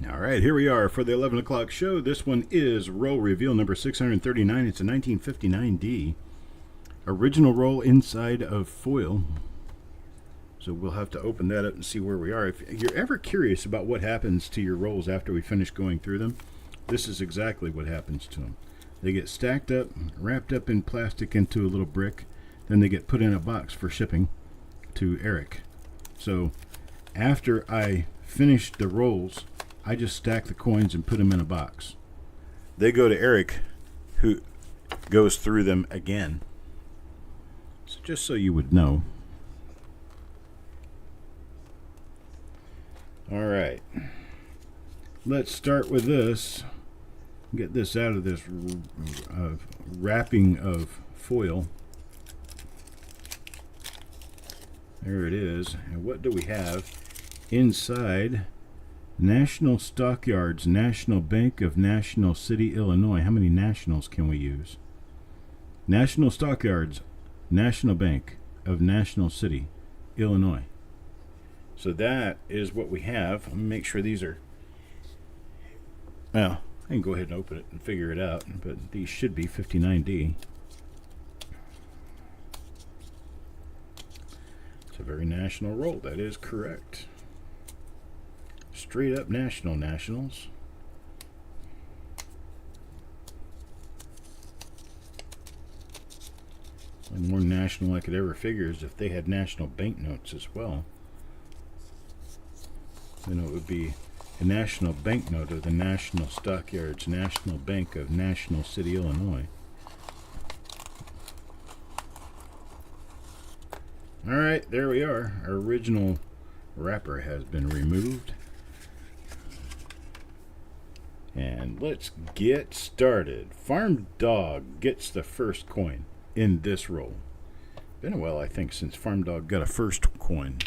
All right, here we are for the 11 o'clock show. This one is roll reveal number 639. It's a 1959D. Original roll inside of foil. So we'll have to open that up and see where we are. If you're ever curious about what happens to your rolls after we finish going through them, this is exactly what happens to them. They get stacked up, wrapped up in plastic into a little brick, then they get put in a box for shipping to Eric. So after I finish the rolls, I just stack the coins and put them in a box. They go to Eric, who goes through them again. So just so you would know. All right. Let's start with this. Get this out of this wrapping of foil. There it is. And what do we have inside? National Stockyards, National Bank of National City, Illinois. How many nationals can we use? National Stockyards, National Bank of National City, Illinois. So that is what we have. Let me make sure these are... Well, I can go ahead and open it and figure it out, but these should be 59D. It's a very national roll. That is correct. Straight up nationals. And more national I could ever figure is if they had national banknotes as well. Then it would be a national banknote of the National Stockyards, National Bank of National City, Illinois. Alright, there we are. Our original wrapper has been removed. And let's get started. Farm Dog gets the first coin in this roll. Been a while, I think, since Farm Dog got a first coin.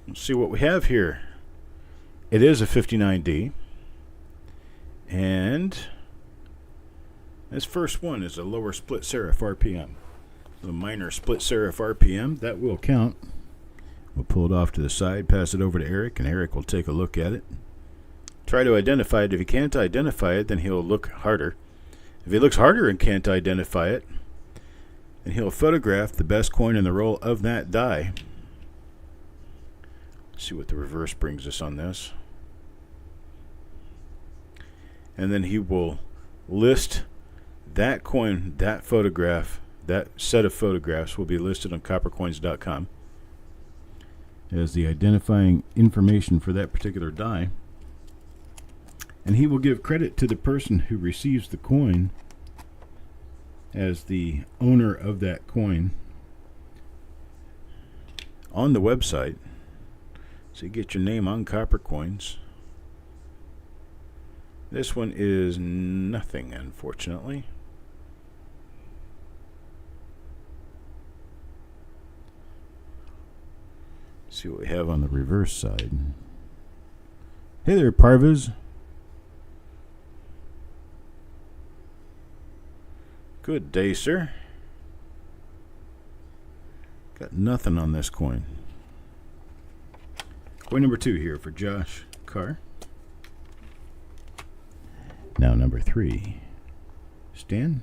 Let's see what we have here. It is a 59D. And this first one is a lower split serif RPM. The minor split serif RPM. That will count. We'll pull it off to the side, pass it over to Eric, and Eric will take a look at it. Try to identify it. If he can't identify it, then he'll look harder. If he looks harder and can't identify it, then he'll photograph the best coin in the roll of that die. Let's see what the reverse brings us on this. And then he will list that coin, that photograph, that set of photographs will be listed on coppercoins.com as the identifying information for that particular die. And he will give credit to the person who receives the coin as the owner of that coin on the website. So you get your name on Copper Coins. This one is nothing, unfortunately. Let's see what we have on the reverse side. Hey there, Parvas. Good day, sir. Got nothing on this coin. Coin number 2 here for Josh Carr. Now number 3. Stan.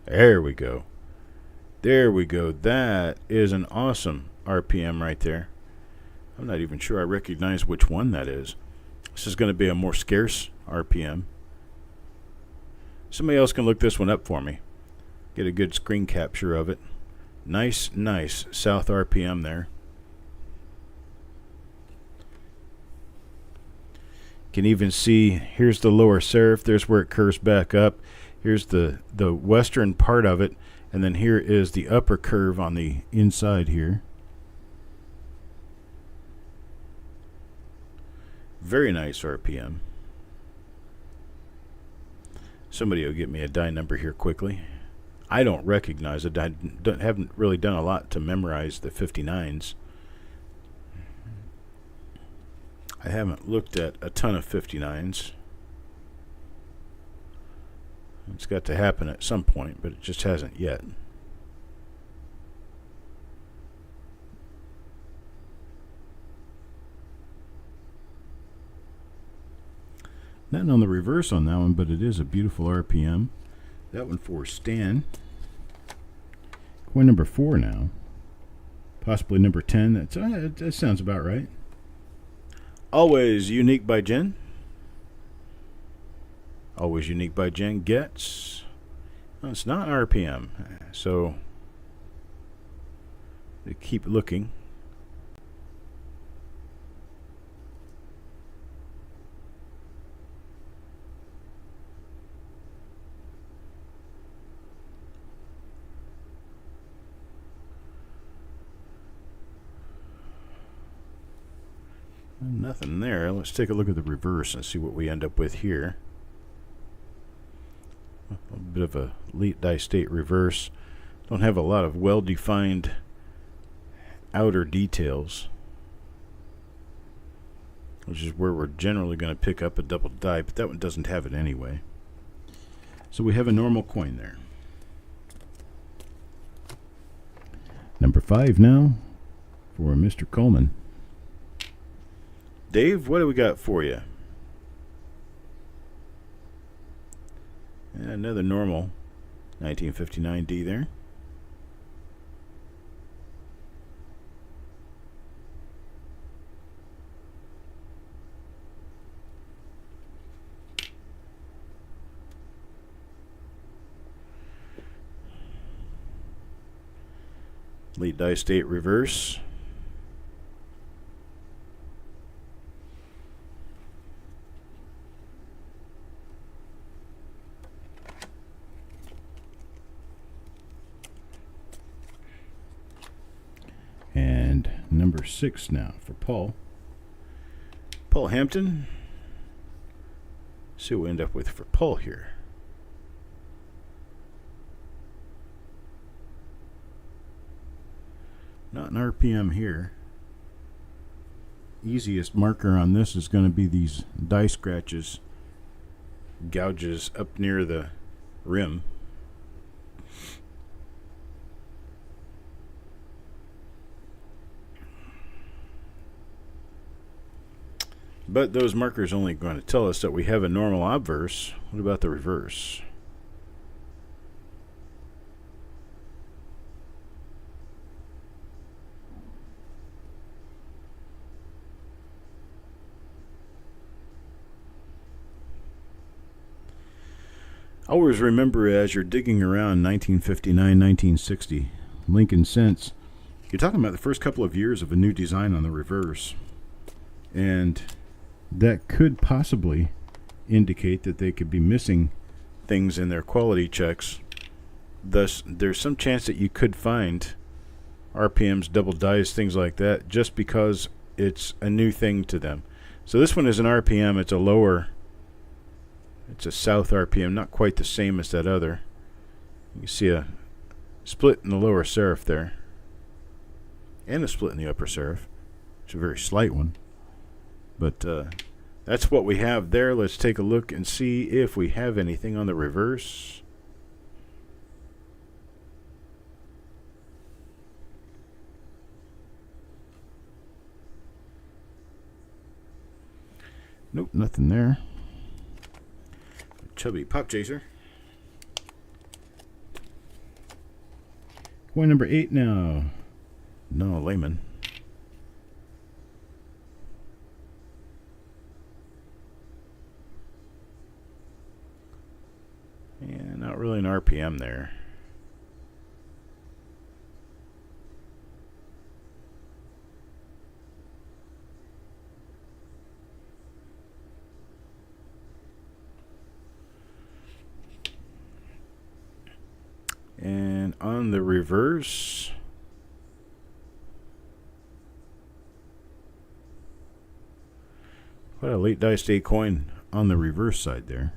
There we go. There we go. That is an awesome RPM right there. I'm not even sure I recognize which one that is. This is going to be a more scarce RPM. Somebody else can look this one up for me. Get a good screen capture of it. Nice South RPM there. Can even see, here's the lower serif. There's where it curves back up. Here's the western part of it. And then here is the upper curve on the inside here. Very nice RPM. Somebody will get me a die number here quickly. I don't recognize it. I haven't really done a lot to memorize the 59s. I haven't looked at a ton of 59s. It's got to happen at some point, but it just hasn't yet. Nothing on the reverse on that one, but it is a beautiful RPM. That one for Stan. Coin number 4 now. Possibly number 10. That sounds about right. Always Unique by Jen. Always Unique by Jen gets... Well, it's not RPM, so they keep looking. Nothing there. Let's take a look at the reverse and see what we end up with here. A bit of a lead die state reverse. Don't have a lot of well-defined outer details, which is where we're generally going to pick up a double die, but that one doesn't have it anyway. So we have a normal coin there. Number 5 now for Mr. Coleman. Dave, what do we got for you? Another normal 1959D there. Lead die state reverse. And number 6 now for Paul. Paul Hampton. See what we end up with for Paul here. Not an RPM here. Easiest marker on this is going to be these die scratches, gouges up near the rim. But those markers are only going to tell us that we have a normal obverse. What about the reverse? Always remember, as you're digging around 1959, 1960, Lincoln Cents, you're talking about the first couple of years of a new design on the reverse. And that could possibly indicate that they could be missing things in their quality checks. Thus, there's some chance that you could find RPMs, double dies, things like that, just because it's a new thing to them. So this one is an RPM. It's a lower, it's a south RPM, not quite the same as that other. You can see a split in the lower serif there, and a split in the upper serif. It's a very slight one. But that's what we have there. Let's take a look and see if we have anything on the reverse. Nope, nothing there. Chubby Pop Chaser. Coin number 8 now. No, Layman. Yeah, not really an RPM there. And on the reverse, quite a late die state coin on the reverse side there.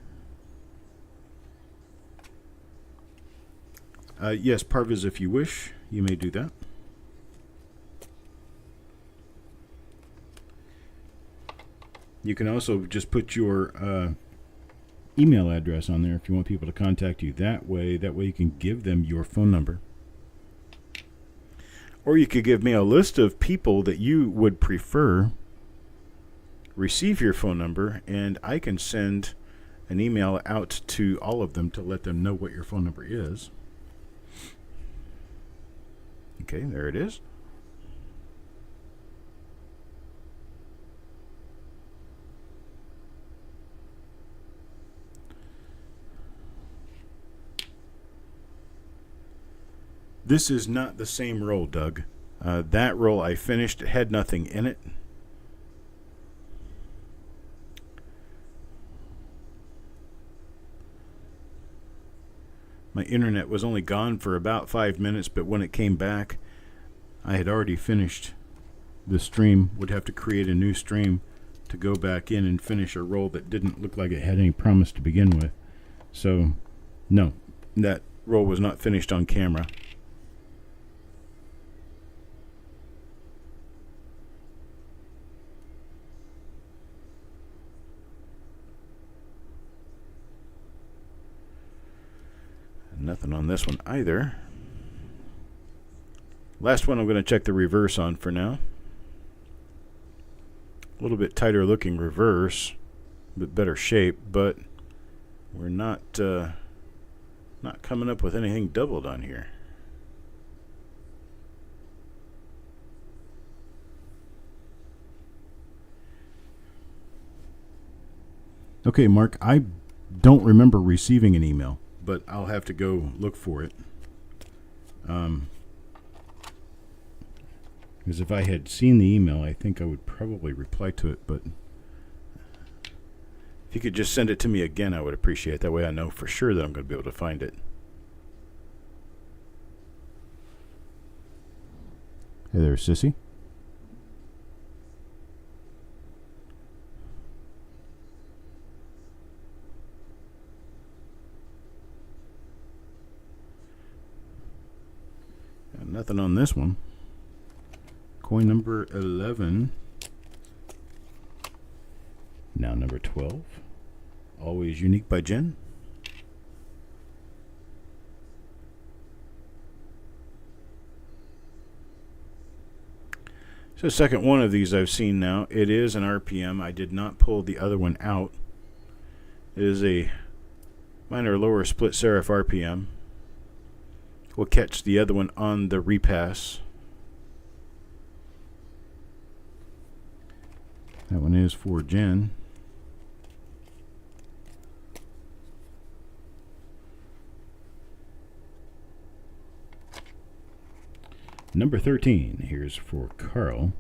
Yes, Parvis, if you wish, you may do that. You can also just put your email address on there if you want people to contact you that way. That way you can give them your phone number. Or you could give me a list of people that you would prefer receive your phone number, and I can send an email out to all of them to let them know what your phone number is. Okay, there it is. This is not the same roll, Doug. That roll I finished, it had nothing in it. My internet was only gone for about 5 minutes, but when it came back, I had already finished the stream. Would have to create a new stream to go back in and finish a roll that didn't look like it had any promise to begin with. So, no, that roll was not finished on camera. Nothing on this one either. Last one I'm going to check the reverse on for now. A little bit tighter looking reverse, a bit better shape, but we're not coming up with anything doubled on here. Okay, Mark, I don't remember receiving an email, but I'll have to go look for it. Because if I had seen the email, I think I would probably reply to it, but if you could just send it to me again, I would appreciate it. That way I know for sure that I'm going to be able to find it. Hey there, Sissy. Nothing on this one. Coin number 11. Now number 12. Always unique by Jen. So second one of these I've seen now. It is an RPM. I did not pull the other one out. It is a minor lower split serif RPM. We'll catch the other one on the repass. That one is for Jen. Number 13, here's for Carl.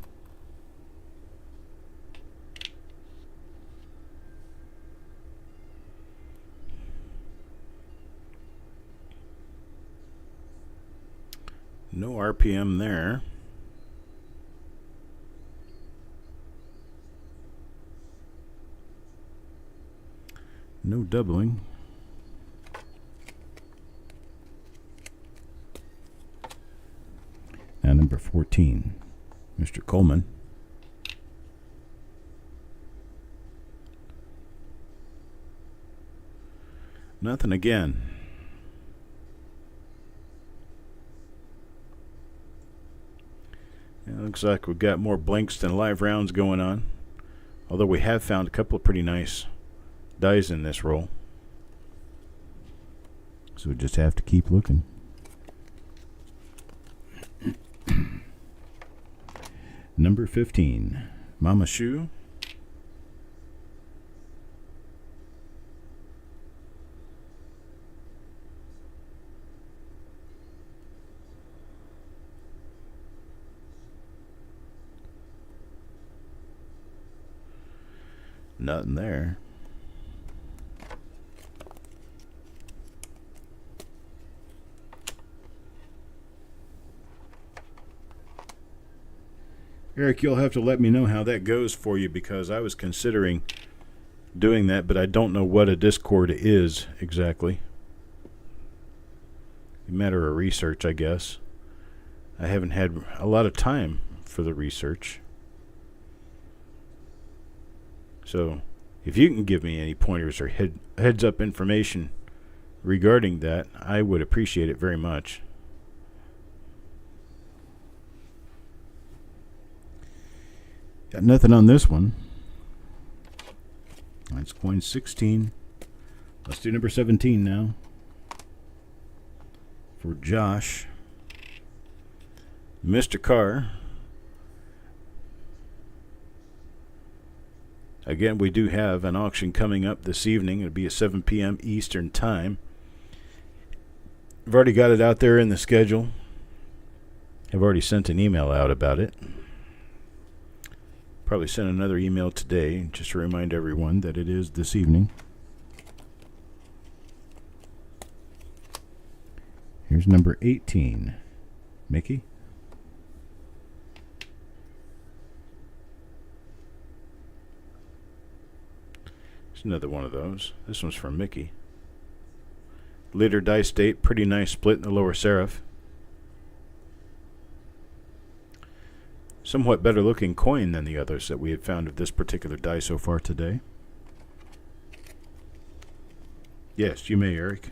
No RPM there. No doubling. Now number 14, Mr. Coleman. Nothing again. It looks like we've got more blanks than live rounds going on. Although we have found a couple of pretty nice dies in this roll. So we just have to keep looking. Number 15, Mama Shoe. Nothing there. Eric, you'll have to let me know how that goes for you, because I was considering doing that, but I don't know what a Discord is exactly. A matter of research, I guess. I haven't had a lot of time for the research. So, if you can give me any pointers or heads up information regarding that, I would appreciate it very much. Got nothing on this one. That's coin 16. Let's do number 17 now. For Josh. Mr. Carr. Again, we do have an auction coming up this evening. It'll be at 7 p.m. Eastern Time. I've already got it out there in the schedule. I've already sent an email out about it. Probably send another email today just to remind everyone that it is this evening. Here's number 18. Mickey? It's another one of those. This one's from Mickey. Leader dice date, pretty nice split in the lower serif. Somewhat better looking coin than the others that we had found of this particular die so far today. Yes, you may, Eric.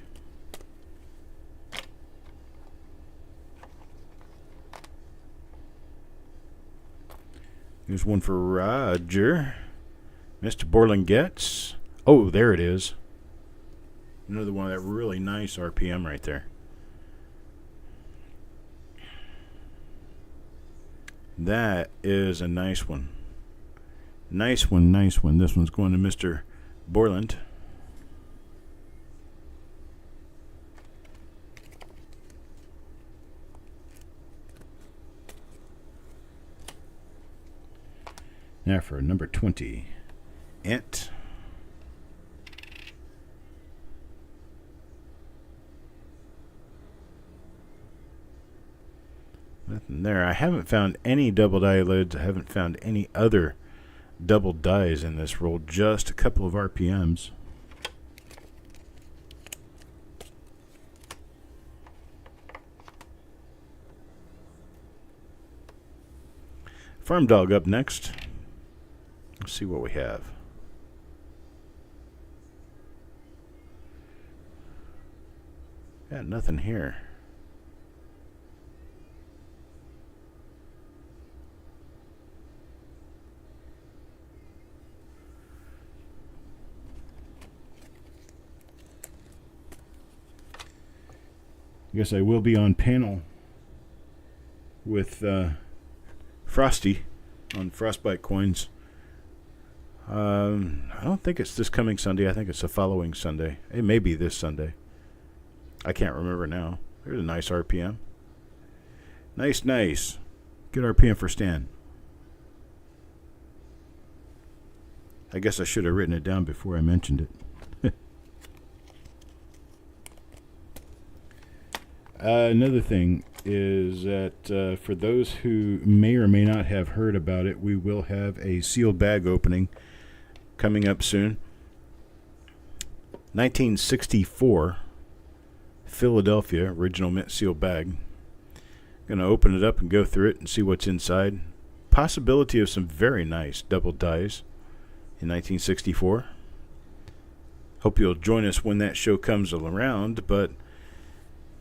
Here's one for Roger. Mr. Borland gets. Oh, there it is. Another one of that really nice RPM right there. That is a nice one. Nice one, nice one. This one's going to Mr. Borland. Now for number 20. Ant. Nothing there. I haven't found any double die lids. I haven't found any other double dies in this roll. Just a couple of RPMs. Farm Dog up next. Let's see what we have. Got nothing here. I guess I will be on panel with Frosty on Frostbite coins. I don't think it's this coming Sunday. I think it's the following Sunday. It may be this Sunday. I can't remember now. There's a nice RPM. Nice, nice. Good RPM for Stan. I guess I should have written it down before I mentioned it. Another thing is that for those who may or may not have heard about it, we will have a sealed bag opening coming up soon. 1964 Philadelphia original mint sealed bag. Going to open it up and go through it and see what's inside. Possibility of some very nice double dies in 1964. Hope you'll join us when that show comes around, but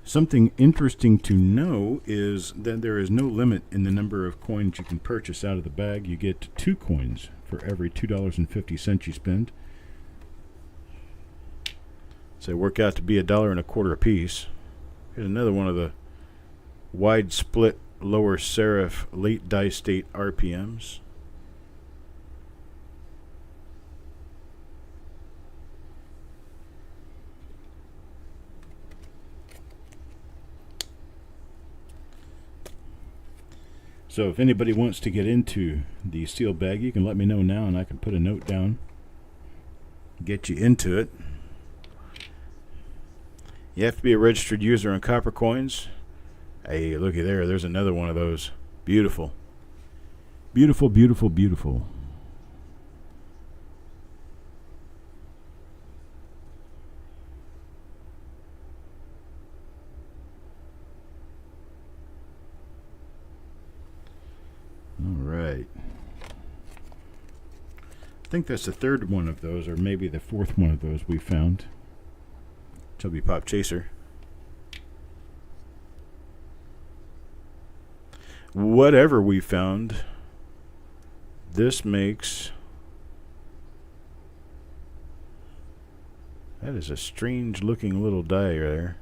something interesting to know is that there is no limit in the number of coins you can purchase out of the bag. You get 2 coins for every $2.50 you spend. So they work out to be $1.25 a piece. Here's another one of the wide split lower serif late die state RPMs. So if anybody wants to get into the steel bag, you can let me know now and I can put a note down, get you into it. You have to be a registered user on Copper Coins. Hey, looky there. There's another one of those. Beautiful. Beautiful, beautiful, beautiful. All right. I think that's the third one of those, or maybe the fourth one of those we found. Chubby Pop Chaser. Whatever we found, this makes That is a strange looking little die there.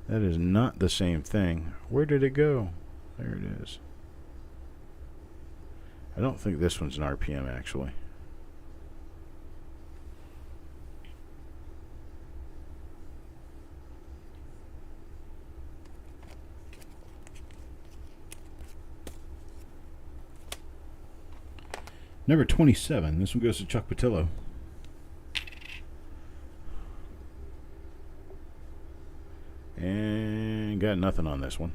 That is not the same thing. Where did it go? There it is. I don't think this one's an RPM actually. Number 27. This one goes to Chuck Patillo. And got nothing on this one.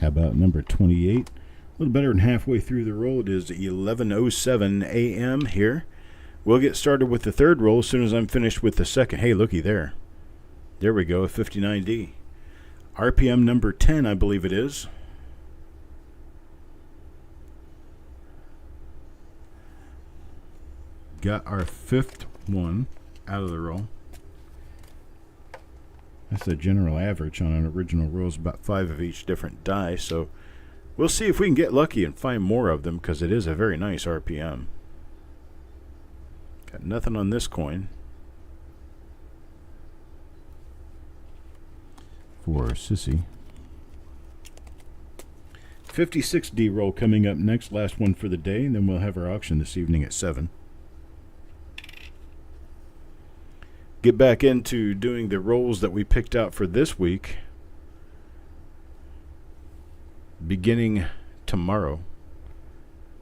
How about number 28? A little better than halfway through the roll. It is 11:07 a.m. here. We'll get started with the third roll as soon as I'm finished with the second. Hey, looky there. There we go, 59D. RPM number 10, I believe it is. Got our fifth one out of the roll. That's the general average on an original roll is about 5 of each different die, so we'll see if we can get lucky and find more of them because it is a very nice RPM. Got nothing on this coin. For Sissy. 56D roll coming up next, last one for the day, and then we'll have our auction this evening at 7. Get back into doing the rolls that we picked out for this week beginning tomorrow.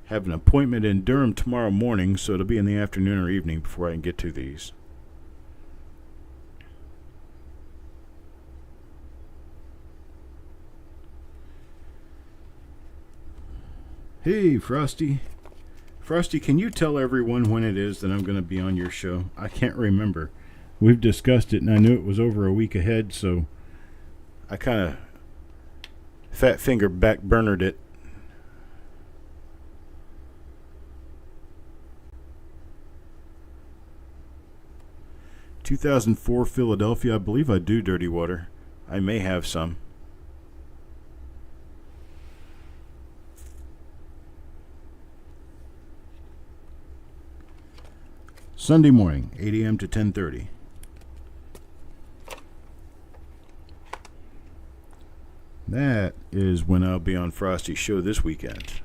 Have an appointment in Durham tomorrow morning, so it'll be in the afternoon or evening before I can get to these. Hey, Frosty. Frosty, can you tell everyone when it is that I'm going to be on your show? I can't remember. We've discussed it, and I knew it was over a week ahead, so I kind of fat finger back burnered it. ...2004 Philadelphia. I believe I do Dirty Water. I may have some. Sunday morning, 8 a.m. to 10:30. That is when I'll be on Frosty's show this weekend.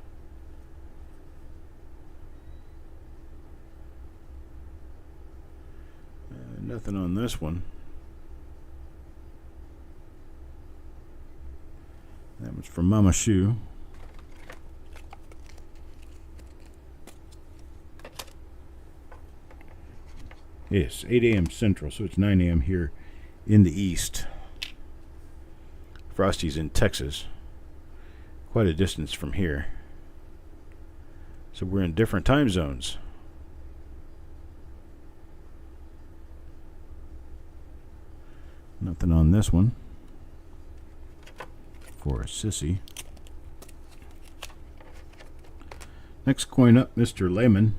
Nothing on this one. That was from Mama Shoe. Yes, 8 a.m. Central, so it's 9 a.m. here in the East. Frosty's in Texas. Quite a distance from here. So we're in different time zones. Nothing on this one. For Sissy. Next coin up, Mr. Lehman.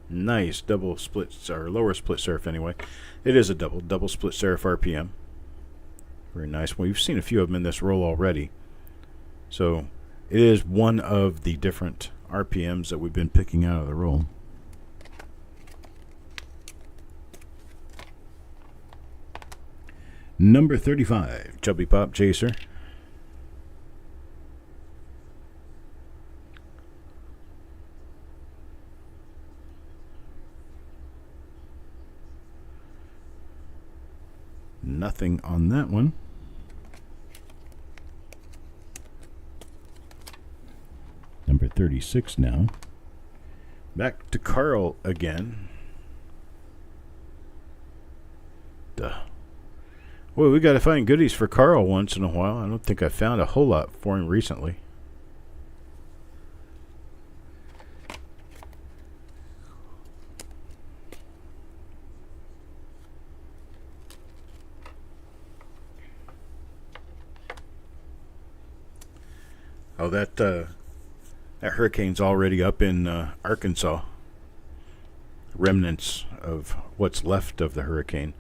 Nice double split, or lower split surf anyway. It is a double split surf RPM. Very nice. Well, you've seen a few of them in this roll already. So it is one of the different RPMs that we've been picking out of the roll. Number 35, Chubby Pop Chaser. Nothing on that one. Number 36 now. Back to Carl again. Duh. Well, we got to find goodies for Carl once in a while. I don't think I found a whole lot for him recently. Oh, that That hurricane's already up in Arkansas. Remnants of what's left of the hurricane.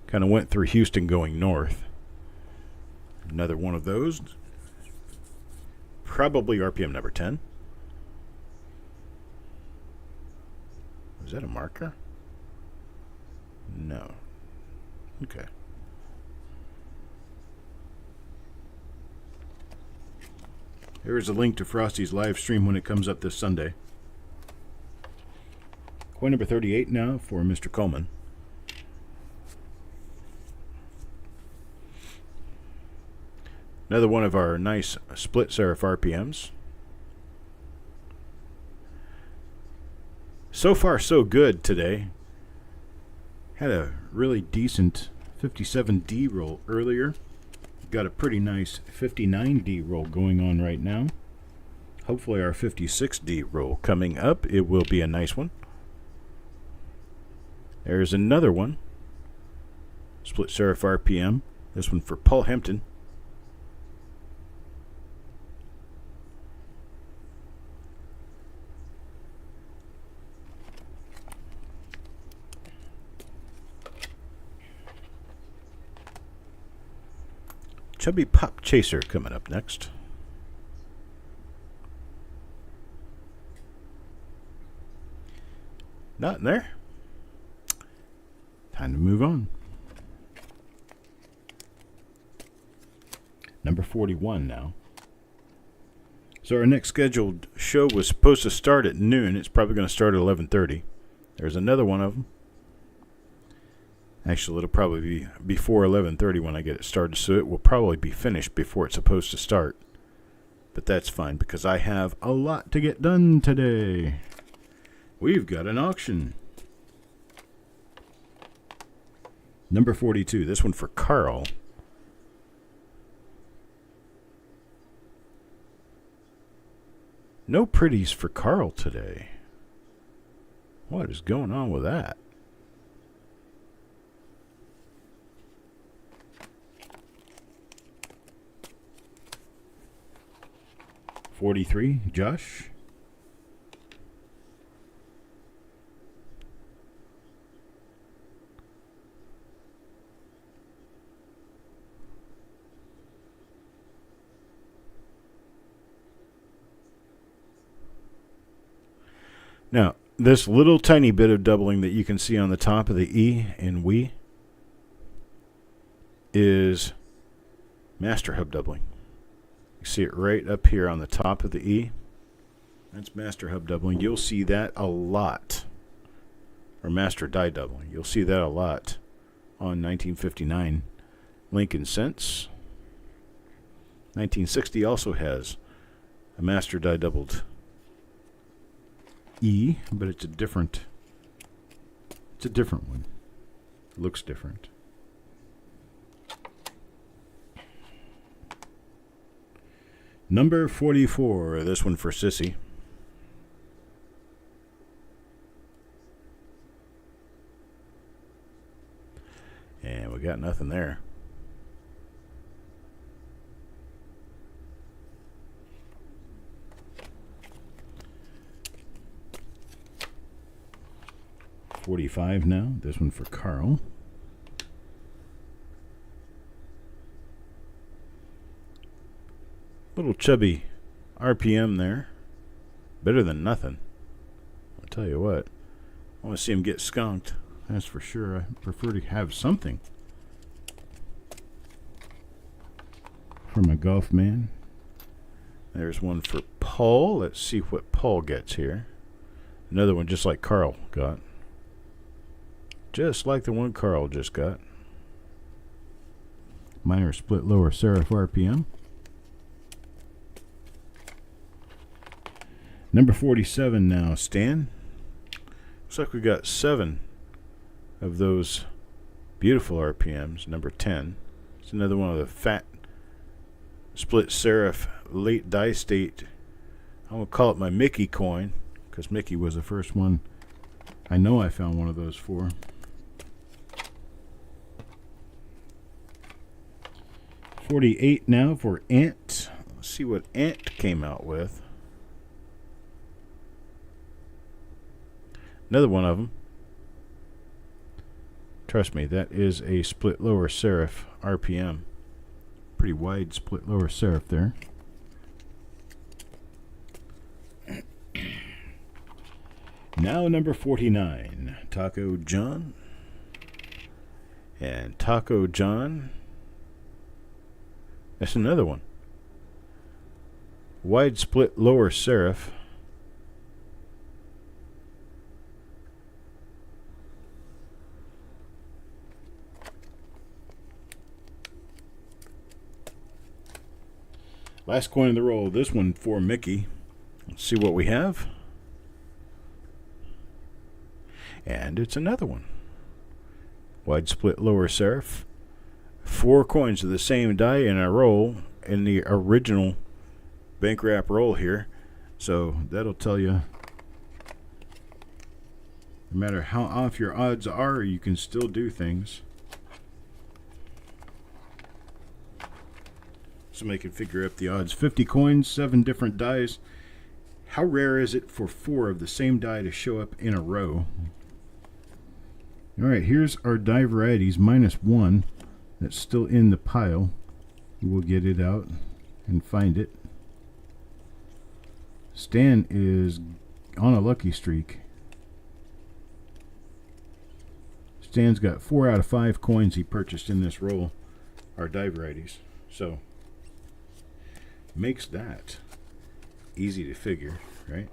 Kind of went through Houston going north. Another one of those. Probably RPM number 10. Is that a marker? No. Okay. Here's a link to Frosty's live stream when it comes up this Sunday. Coin number 38 now for Mr. Coleman. Another one of our nice split serif RPMs. So far, so good today. Had a really decent 57D roll earlier. Got a pretty nice 59D roll going on right now. Hopefully our 56D roll coming up. It will be a nice one. There's another one. Split serif RPM. This one for Paul Hampton. Chubby Pop Chaser coming up next. Not in there. Time to move on. Number 41 now. So our next scheduled show was supposed to start at noon. It's probably going to start at 11:30. There's another one of them. Actually, it'll probably be before 11:30 when I get it started, so it will probably be finished before it's supposed to start. But that's fine, because I have a lot to get done today. We've got an auction. Number 42, this one for Carl. No pretties for Carl today. What is going on with that? $43, Josh. Now, this little tiny bit of doubling that you can see on the top of the E in we is master hub doubling. You see it right up here on the top of the E. That's master hub doubling. You'll see that a lot. Or master die doubling. You'll see that a lot on 1959 Lincoln Cents. 1960 also has a master die doubled E, but it's a different one. It looks different. Number 44, this one for Sissy. And we got nothing there. $45 now. This one for Carl. Little chubby RPM there. Better than nothing. I'll tell you what. I want to see him get skunked. That's for sure. I prefer to have something from a golf man. There's one for Paul. Let's see what Paul gets here. Another one just like Carl got. Just like the one Carl just got. Minor split lower serif RPM. Number 47 now, Stan. Looks like we got 7 of those beautiful RPMs. Number 10. It's another one of the fat split serif late die state. I'm going to call it my Mickey coin, because Mickey was the first one I know I found one of those for. $48 now for Ant. Let's see what Ant came out with. Another one of them. Trust me, that is a split lower serif RPM. Pretty wide split lower serif there. Now number 49, Taco John. And Taco John, that's another one. Wide split lower serif. Last coin in the roll, this one for Mickey. Let's see what we have. And it's another one. Wide split lower serif. 4 coins of the same die in a roll in the original bank wrap roll here. So that'll tell you no matter how off your odds are, you can still do things. Somebody can figure up the odds. 50 coins, 7 different dies. How rare is it for 4 of the same die to show up in a row? Alright, here's our die varieties, -1. That's still in the pile. We'll get it out and find it. Stan is on a lucky streak. Stan's got 4 out of 5 coins he purchased in this roll are die varieties. So makes that easy to figure, right?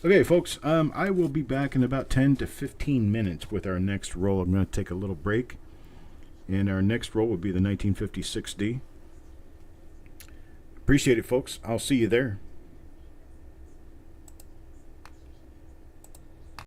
Okay, folks, I will be back in about 10 to 15 minutes with our next roll. I'm going to take a little break, and our next roll will be the 1956D. Appreciate it, folks. I'll see you there.